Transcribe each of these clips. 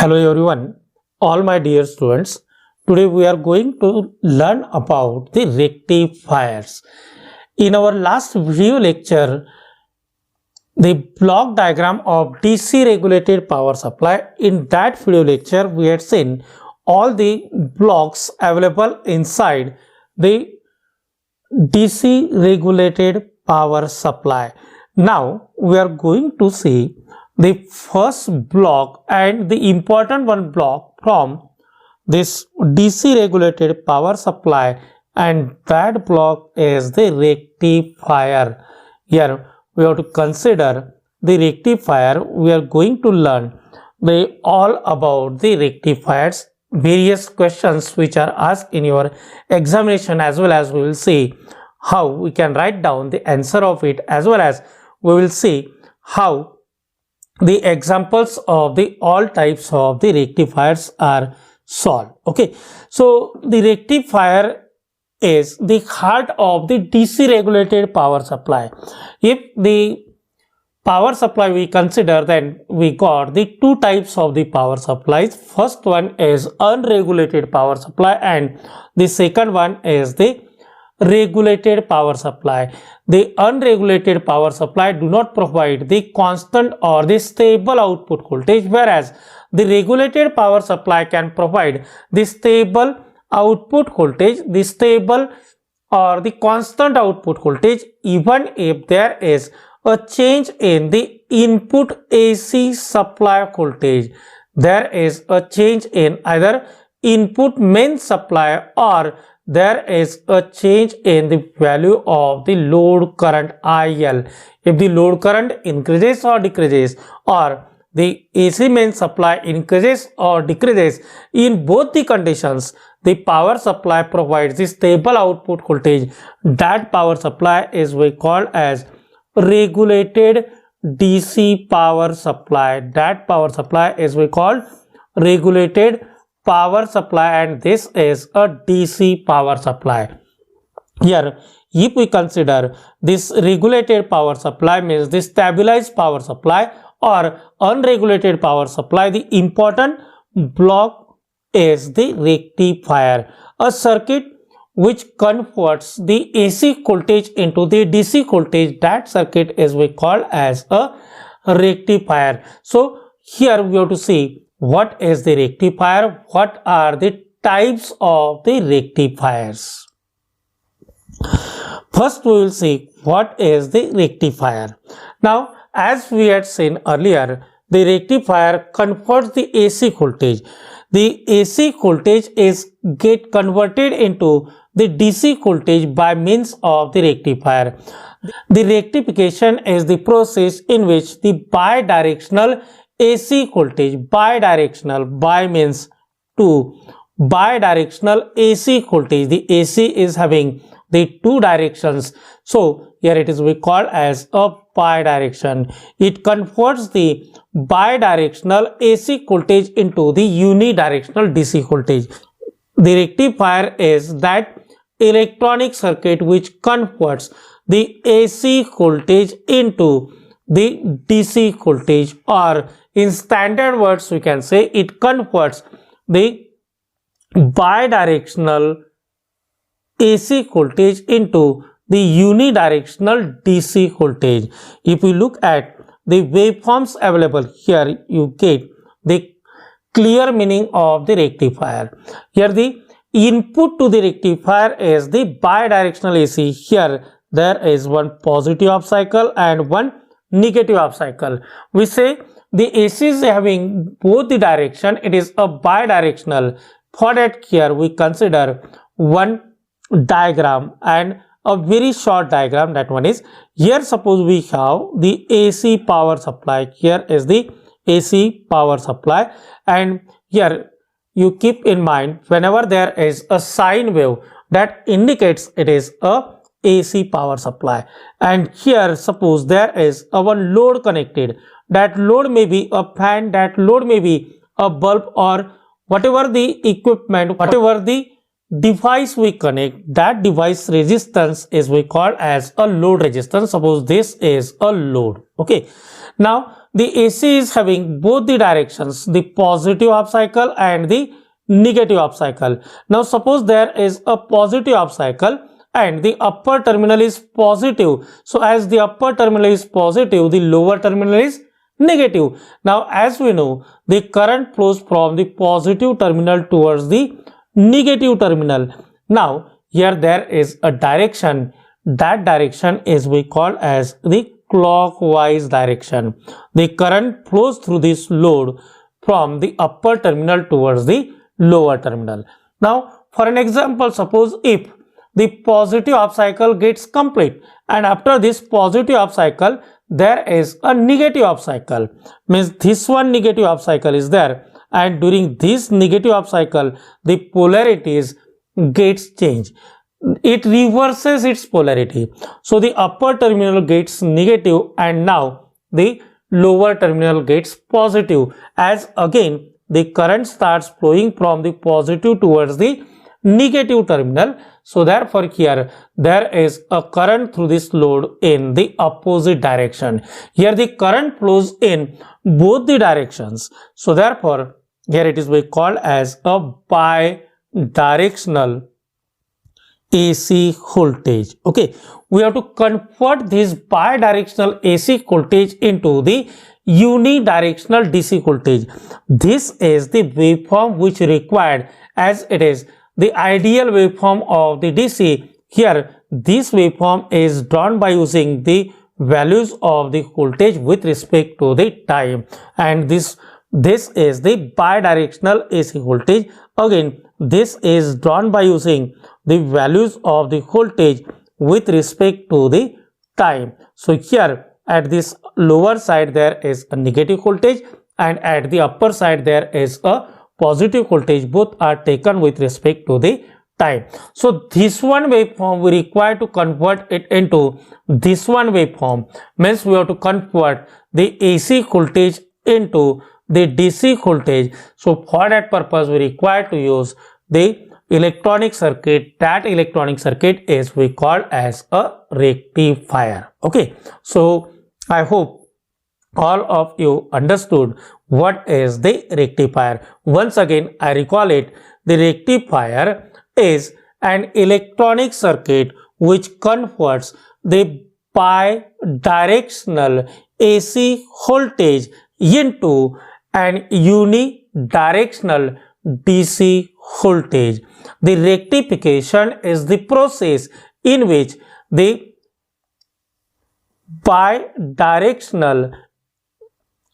Hello everyone, all my dear students. Today we are going to learn about the rectifiers. In our last video lecture, the block diagram of DC regulated power supply. In that video lecture, we had seen all the blocks available inside the DC regulated power supply. Now we are going to see the first block and the important one block from this DC regulated power supply, and that block is the rectifier. Here we have to consider the rectifier. We are going to learn all about the rectifiers, various questions which are asked in your examination, as well as we will see how we can write down the answer of it, as well as we will see how the examples of the all types of the rectifiers are solved. Okay, so the rectifier is the heart of the DC regulated power supply. If the power supply we consider, then we got the two types of the power supplies. First one is unregulated power supply and the second one is the regulated power supply. The unregulated power supply do not provide the constant or the stable output voltage, whereas the regulated power supply can provide the stable output voltage, the stable or the constant output voltage, even if there is a change in the input AC supply voltage. There is a change in either input main supply or there is a change in the value of the load current IL. If the load current increases or decreases, or the AC main supply increases or decreases, in both the conditions the power supply provides the stable output voltage. That power supply is we call as regulated DC power supply. That power supply is we call regulated power supply, and this is a DC power supply. Here, if we consider this regulated power supply means the stabilized power supply or unregulated power supply, the important block is the rectifier, a circuit which converts the AC voltage into the DC voltage. That circuit is we call as a rectifier. So here we have to see what is the rectifier, what are the types of the rectifiers. First we will see what is the rectifier. Now, as we had seen earlier, the rectifier converts the AC voltage. The AC voltage is get converted into the DC voltage by means of the rectifier. The rectification is the process in which the bidirectional AC voltage, bidirectional, bi means two, bidirectional AC voltage. The AC is having the two directions, so here it is we call as a bidirection. It converts the bidirectional AC voltage into the unidirectional DC voltage. The rectifier is that electronic circuit which converts the AC voltage into the DC voltage, or in standard words we can say it converts the bidirectional AC voltage into the unidirectional DC voltage. If we look at the waveforms available here, you get the clear meaning of the rectifier. Here the input to the rectifier is the bidirectional AC. Here there is one positive half cycle and one negative half cycle. We say the AC is having both the direction, it is a bidirectional. For that, here we consider one diagram and a very short diagram. That one is, here suppose we have the AC power supply. Here is the AC power supply, and here you keep in mind whenever there is a sine wave, that indicates it is a AC power supply. And here suppose there is a one load connected. That load may be a fan, that load may be a bulb, or whatever the equipment, whatever the device we connect, that device resistance is we call as a load resistance. Suppose this is a load. Okay, now the AC is having both the directions, the positive half cycle and the negative half cycle. Now suppose there is a positive half cycle and the upper terminal is positive. So as the upper terminal is positive, the lower terminal is negative. Now as we know, the current flows from the positive terminal towards the negative terminal. Now here there is a direction. That direction is we call as the clockwise direction. The current flows through this load from the upper terminal towards the lower terminal. Now for an example, suppose if the positive half cycle gets complete and after this positive half cycle there is a negative half cycle, means this one negative half cycle is there, and during this negative half cycle the polarities gets changed. It reverses its polarity. So the upper terminal gets negative and now the lower terminal gets positive, as again the current starts flowing from the positive towards the negative terminal. So therefore here there is a current through this load in the opposite direction. Here the current flows in both the directions. So therefore here it is we call as a bidirectional AC voltage. Okay, we have to convert this bidirectional AC voltage into the unidirectional DC voltage. This is the waveform which required, as it is the ideal waveform of the DC. Here this waveform is drawn by using the values of the voltage with respect to the time, and this is the bidirectional AC voltage. Again this is drawn by using the values of the voltage with respect to the time. So here at this lower side there is a negative voltage and at the upper side there is a positive voltage. Both are taken with respect to the time. So this one waveform we require to convert it into this one waveform, means we have to convert the AC voltage into the DC voltage. So for that purpose we require to use the electronic circuit. That electronic circuit is we call as a rectifier. Okay, so I hope all of you understood what is the rectifier. Once again I recall it. The rectifier is an electronic circuit which converts the bidirectional AC voltage into an unidirectional DC voltage. The rectification is the process in which the bidirectional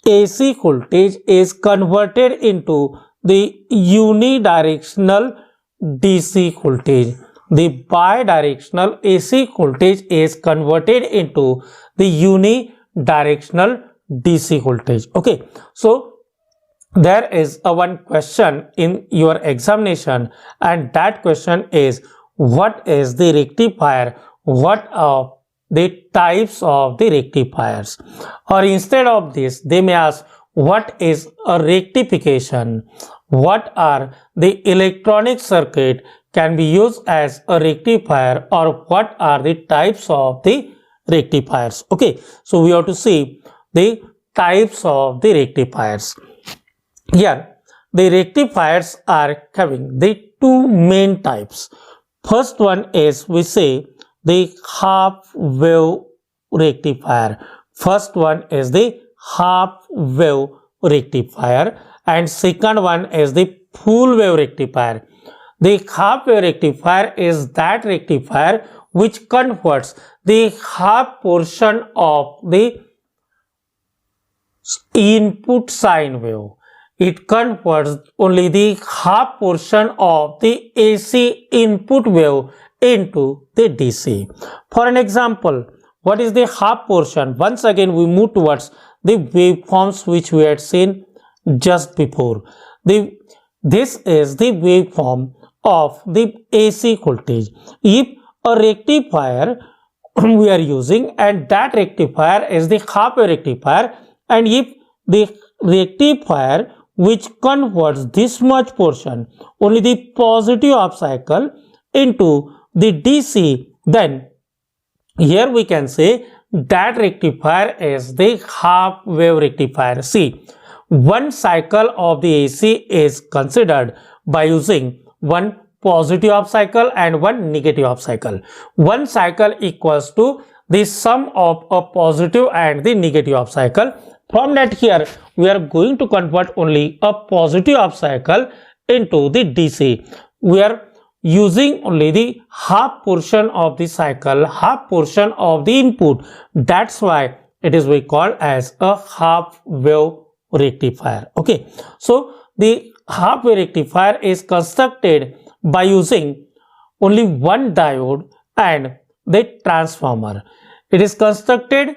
AC voltage is converted into the unidirectional DC voltage. The bidirectional AC voltage is converted into the unidirectional DC voltage. Okay, so there is a one question in your examination, and that question is, what is the rectifier? What are the types of the rectifiers? Or instead of this they may ask, what is a rectification? What are the electronic circuit can be used as a rectifier, or what are the types of the rectifiers? Okay, so we have to see the types of the rectifiers. Here the rectifiers are having the two main types. First one is we say the half wave rectifier. First one is the half wave rectifier and second one is the full wave rectifier. The half wave rectifier is that rectifier which converts the half portion of the input sine wave. It converts only the half portion of the AC input wave into the DC. For an example, what is the half portion? Once again we move towards the waveforms which we had seen just before. This is the waveform of the AC voltage. If a rectifier we are using and that rectifier is the half wave rectifier, and if the rectifier which converts this much portion, only the positive half cycle, into the DC, then here we can say that rectifier is the half wave rectifier. See, one cycle of the AC is considered by using one positive half cycle and one negative half cycle. One cycle equals to the sum of a positive and the negative half cycle. From that, here we are going to convert only a positive half cycle into the DC. We are using only the half portion of the cycle, half portion of the input. That's why it is we call as a half wave rectifier. Okay, so the half wave rectifier is constructed by using only one diode and the transformer. It is constructed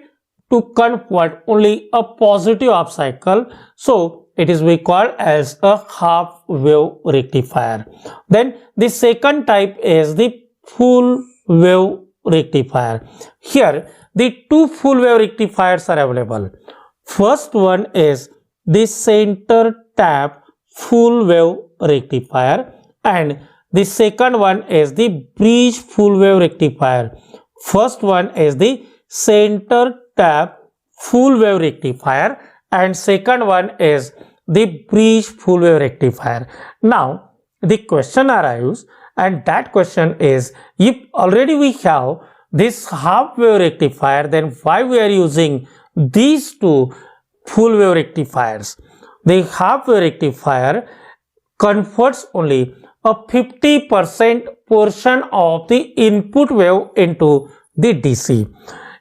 to convert only a positive half cycle, so it is we call as a half wave rectifier. Then the second type is the full wave rectifier. Here the two full wave rectifiers are available. First one is the center tap full wave rectifier and the second one is the bridge full wave rectifier. First one is the center tap full wave rectifier and second one is the bridge full wave rectifier. Now the question arises, and that question is, if already we have this half wave rectifier, then why we are using these two full wave rectifiers? The half wave rectifier converts only a 50% portion of the input wave into the DC.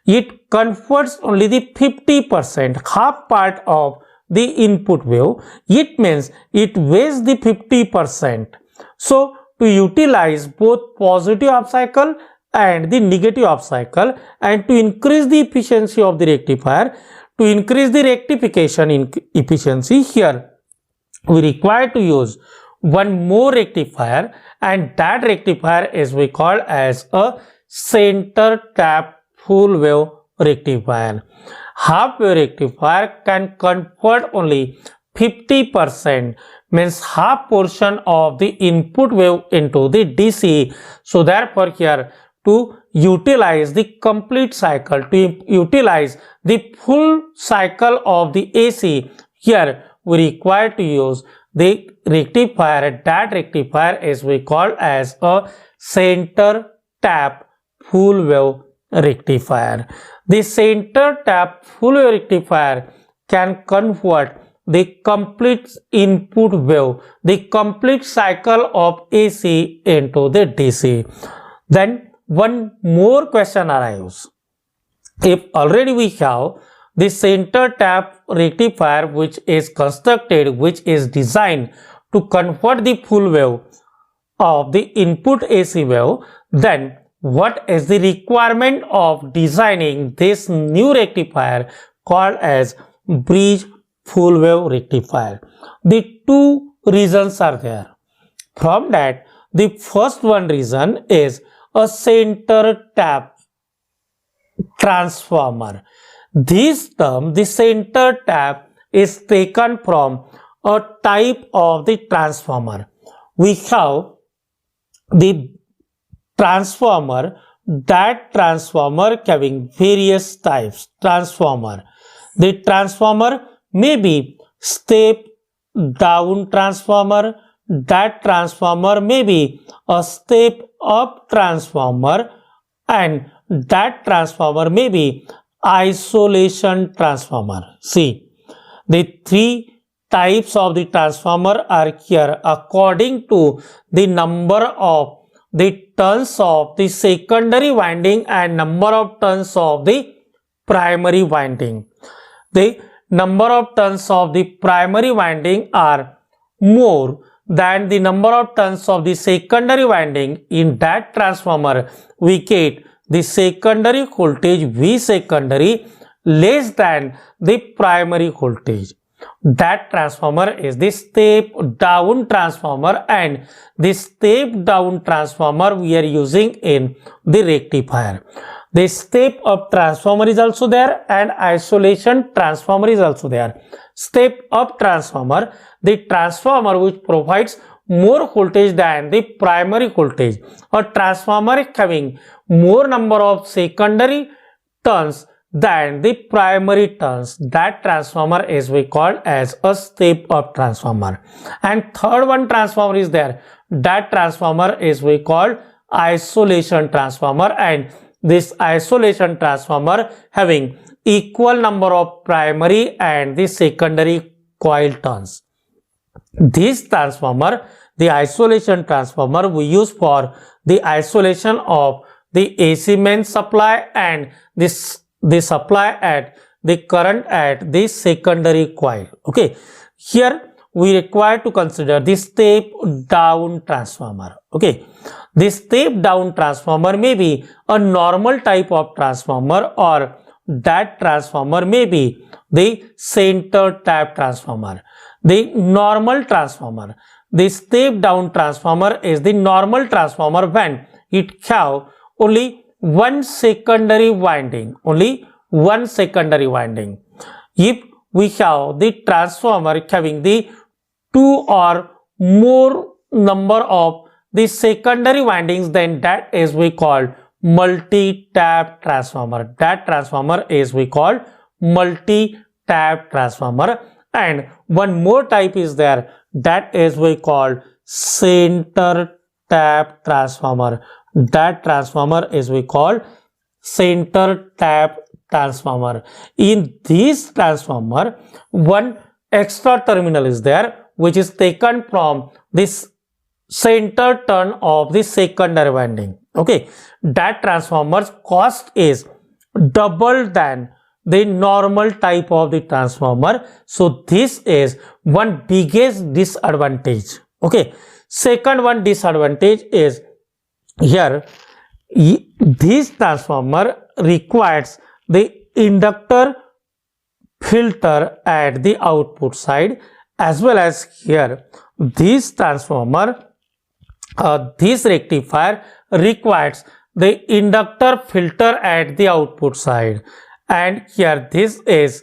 It converts only the 50%, half part of the input wave. It means it weighs the 50%. So to utilize both positive half cycle and the negative half cycle, and to increase the efficiency of the rectifier, to increase the rectification in efficiency, here we require to use one more rectifier, and that rectifier is we call as a center tap full wave rectifier. Half wave rectifier can convert only 50%, means half portion of the input wave into the DC. So therefore here, to utilize the complete cycle, to utilize the full cycle of the AC, here we require to use the rectifier. That rectifier is we call as a center tap full wave rectifier. The center tap full wave rectifier can convert the complete input wave, the complete cycle of AC into the DC. Then one more question arises. If already we have the center tap rectifier which is constructed, which is designed to convert the full wave of the input AC wave, then what is the requirement of designing this new rectifier called as bridge full wave rectifier? The two reasons are there. From that, the first one reason is a center tap transformer. This term, the center tap, is taken from a type of the transformer. We have the transformer, that transformer having various types transformer. The transformer may be step down transformer, that transformer may be a step up transformer, and that transformer may be isolation transformer. See, the three types of the transformer are here according to the number of the turns of the secondary winding and number of turns of the primary winding. The number of turns of the primary winding are more than the number of turns of the secondary winding. In that transformer, we get the secondary voltage V secondary less than the primary voltage. That transformer is the step down transformer, and the step down transformer we are using in the rectifier. The step up transformer is also there and isolation transformer is also there. Step up transformer, the transformer which provides more voltage than the primary voltage. A transformer having more number of secondary turns than the primary turns, that transformer is we called as a step up transformer. And third one transformer is there, that transformer is we called isolation transformer, and this isolation transformer having equal number of primary and the secondary coil turns. This transformer, the isolation transformer, we use for the isolation of the AC main supply and the supply at the current at the secondary coil. Okay, here we require to consider the step down transformer. Okay, this step down transformer may be a normal type of transformer, or that transformer may be the center tap transformer. The normal transformer, the step down transformer is the normal transformer when it have only one secondary winding, only one secondary winding. If we have the transformer having the two or more number of the secondary windings, then that is we call multi-tap transformer. That transformer is we call multi-tap transformer. And one more type is there, that is we call center tap transformer. That transformer is we call center tap transformer. In this transformer, one extra terminal is there which is taken from this center turn of the secondary winding. Okay, that transformer's cost is double than the normal type of the transformer. So this is one biggest disadvantage. Okay, second one disadvantage is here this transformer requires the inductor filter at the output side, as well as here this transformer, this rectifier requires the inductor filter at the output side. And here this is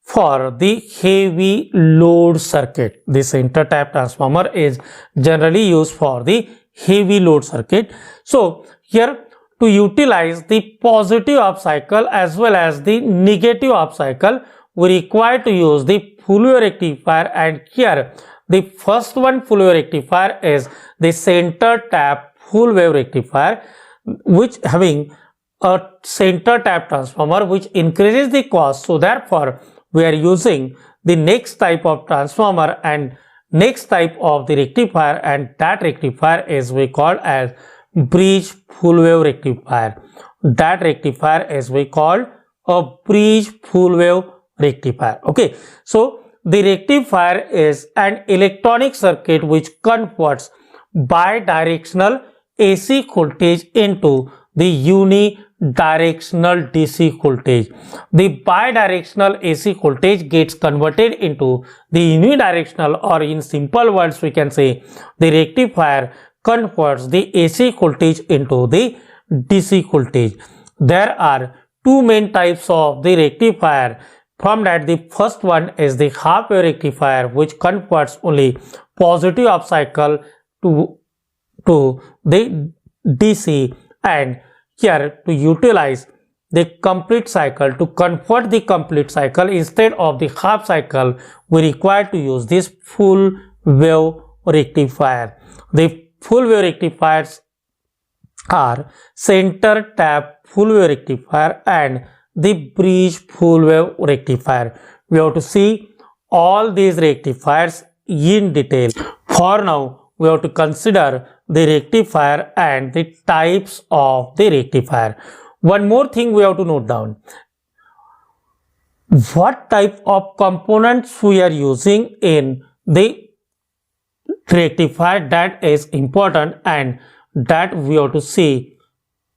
for the heavy load circuit. This center tap transformer is generally used for the heavy load circuit. So here to utilize the positive up cycle as well as the negative up cycle, we require to use the full wave rectifier, and here the first one full wave rectifier is the center tap full wave rectifier, which having a center tap transformer which increases the cost. So therefore we are using the next type of transformer and next type of the rectifier, and that rectifier is we call as bridge full wave rectifier. That rectifier is we call a bridge full wave rectifier. Okay, so the rectifier is an electronic circuit which converts bidirectional AC voltage into the unidirectional DC voltage. The bidirectional AC voltage gets converted into the unidirectional, or in simple words we can say the rectifier converts the AC voltage into the DC voltage. There are two main types of the rectifier. From that, the first one is the half wave rectifier, which converts only positive up cycle to the DC, and here to utilize the complete cycle, to convert the complete cycle instead of the half cycle, we require to use this full wave rectifier. The full wave rectifiers are center tap full wave rectifier and the bridge full wave rectifier. We have to see all these rectifiers in detail. For now, we have to consider the rectifier and the types of the rectifier. One more thing we have to note down: what type of components we are using in the rectifier. That is important, and that we have to see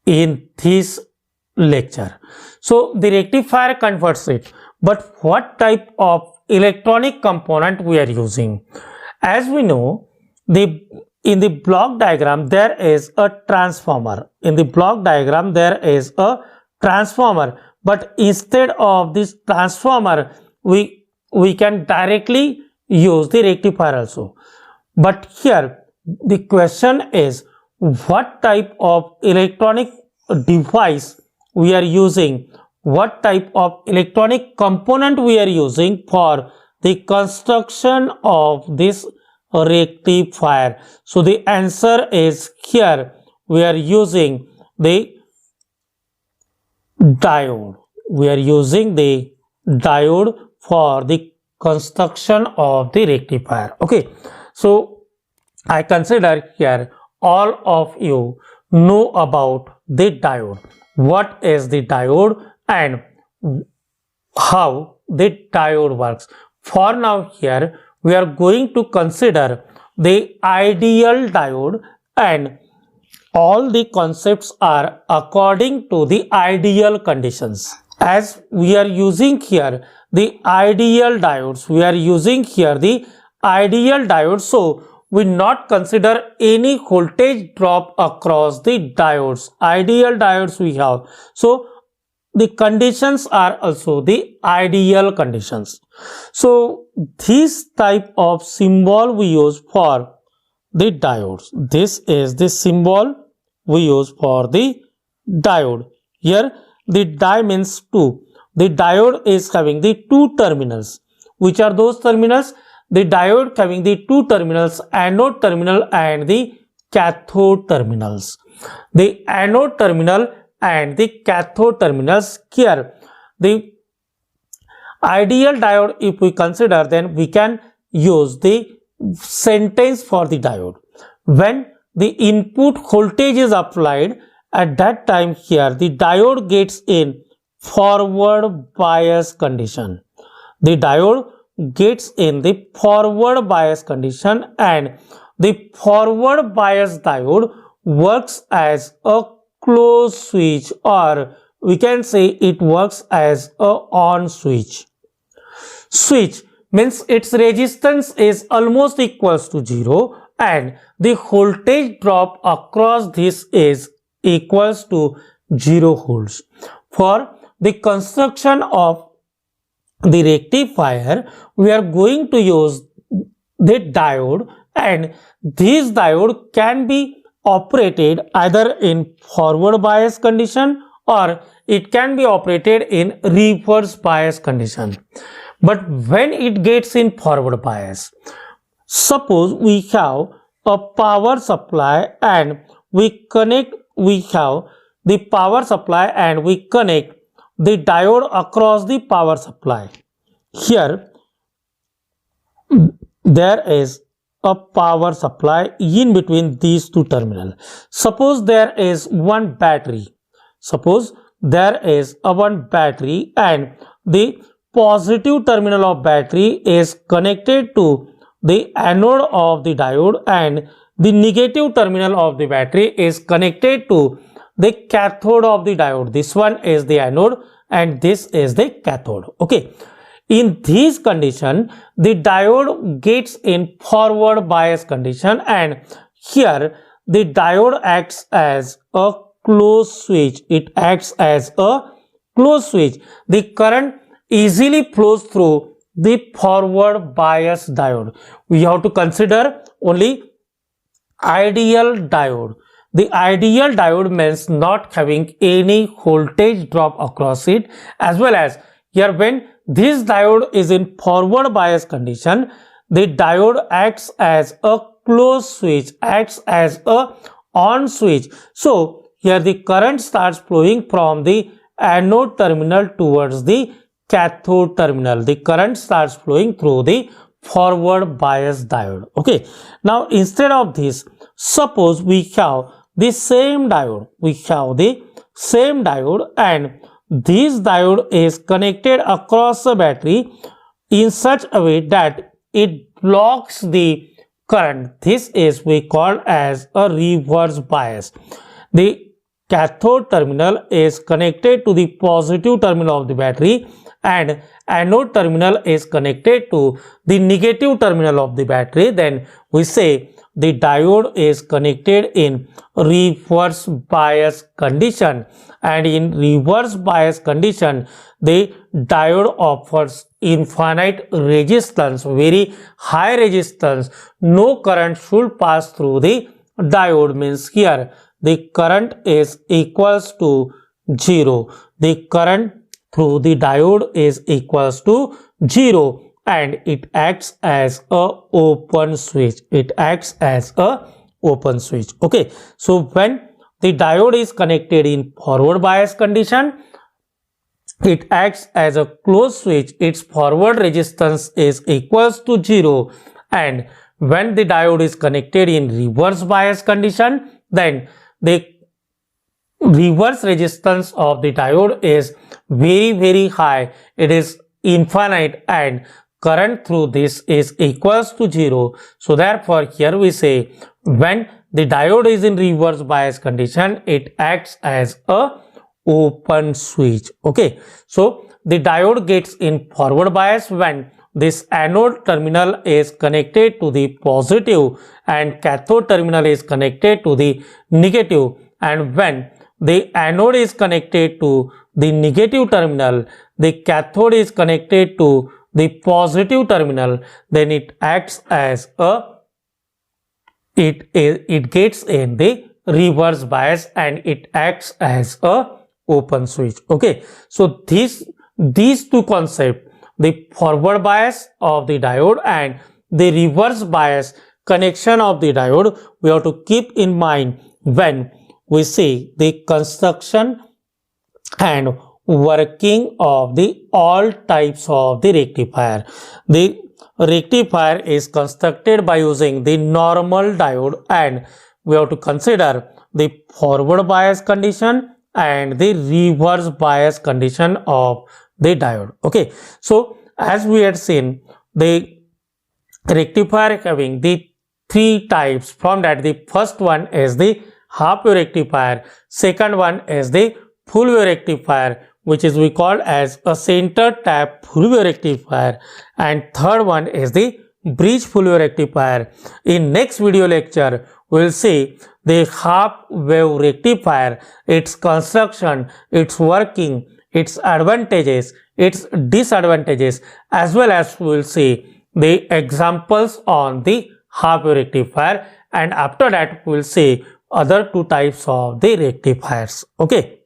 in this lecture. So the rectifier converts it, but what type of electronic component we are using? As we know, in the block diagram there is a transformer. In the block diagram there is a transformer, but instead of this transformer we can directly use the rectifier also. But here the question is, what type of electronic device we are using what type of electronic component we are using for the construction of this rectifier. So the answer is here we are using the diode. We are using the diode for the construction of the rectifier. Okay, so I consider here all of you know about the diode. What is the diode and how the diode works? For now here we are going to consider the ideal diode, and all the concepts are according to the ideal conditions. As we are using here the ideal diodes, we are using here the ideal diode, so we not consider any voltage drop across the diodes. Ideal diodes we have, so the conditions are also the ideal conditions. So this type of symbol we use for the diodes. This is the symbol we use for the diode. Here the di means 2. The diode is having the two terminals. Which are those terminals? The diode having the two terminals, anode terminal and the cathode terminals. The anode terminal and the cathode terminals. Here the ideal diode, if we consider, then we can use the sentence for the diode. When the input voltage is applied, at that time here the diode gets in forward bias condition. The diode gets in the forward bias condition, and the forward bias diode works as a closed switch, or we can say it works as a on switch. Switch means its resistance is almost equals to 0 and the voltage drop across this is equals to 0 volts. For the construction of the rectifier, we are going to use the diode, and this diode can be operated either in forward bias condition or it can be operated in reverse bias condition. But when it gets in forward bias, suppose we have a power supply and we connect the diode across the power supply. Here there is a power supply in between these two terminals. Suppose there is one battery. Suppose there is one battery and the positive terminal of battery is connected to the anode of the diode and the negative terminal of the battery is connected to the cathode of the diode. This one is the anode and this is the cathode. Okay. In this condition, the diode gets in forward bias condition, and here the diode acts as a closed switch. It acts as a closed switch. The current easily flows through the forward bias diode. We have to consider only ideal diode. The ideal diode means not having any voltage drop across it, as well as here when this diode is in forward bias condition, the diode acts as a closed switch, acts as a on switch. So here the current starts flowing from the anode terminal towards the cathode terminal. The current starts flowing through the forward bias diode. Okay. Now instead of this, suppose we have the same diode. We have the same diode and this diode is connected across the battery in such a way that it blocks the current. This is we call as a reverse bias. The cathode terminal is connected to the positive terminal of the battery and anode terminal is connected to the negative terminal of the battery. Then we say the diode is connected in reverse bias condition, and in reverse bias condition the diode offers infinite resistance, very high resistance. No current should pass through the diode, means here the current is equals to 0. The current through the diode is equals to 0 and it acts as a open switch. It acts as a open switch. Okay, so when the diode is connected in forward bias condition, it acts as a closed switch. Its forward resistance is equals to 0, and when the diode is connected in reverse bias condition, then the reverse resistance of the diode is very high. It is infinite and current through this is equals to 0. So therefore here we say when the diode is in reverse bias condition, it acts as a open switch. Okay, so the diode gets in forward bias when this anode terminal is connected to the positive and cathode terminal is connected to the negative, and when the anode is connected to the negative terminal, the cathode is connected to the positive terminal, then it acts as a it gets in the reverse bias and it acts as a open switch. Okay, so these two concepts, the forward bias of the diode and the reverse bias connection of the diode, we have to keep in mind when we see the construction and working of the all types of the rectifier. The rectifier is constructed by using the normal diode, and we have to consider the forward bias condition and the reverse bias condition of the diode. Okay, so as we had seen, the rectifier having the three types. From that, the first one is the half wave rectifier, second one is the full wave rectifier, which is we call as a center tap full wave rectifier, and third one is the bridge full wave rectifier. In next video lecture, we will see the half wave rectifier, its construction, its working, its advantages, its disadvantages, as well as we will see the examples on the half wave rectifier, and after that we will see other two types of the rectifiers. Okay.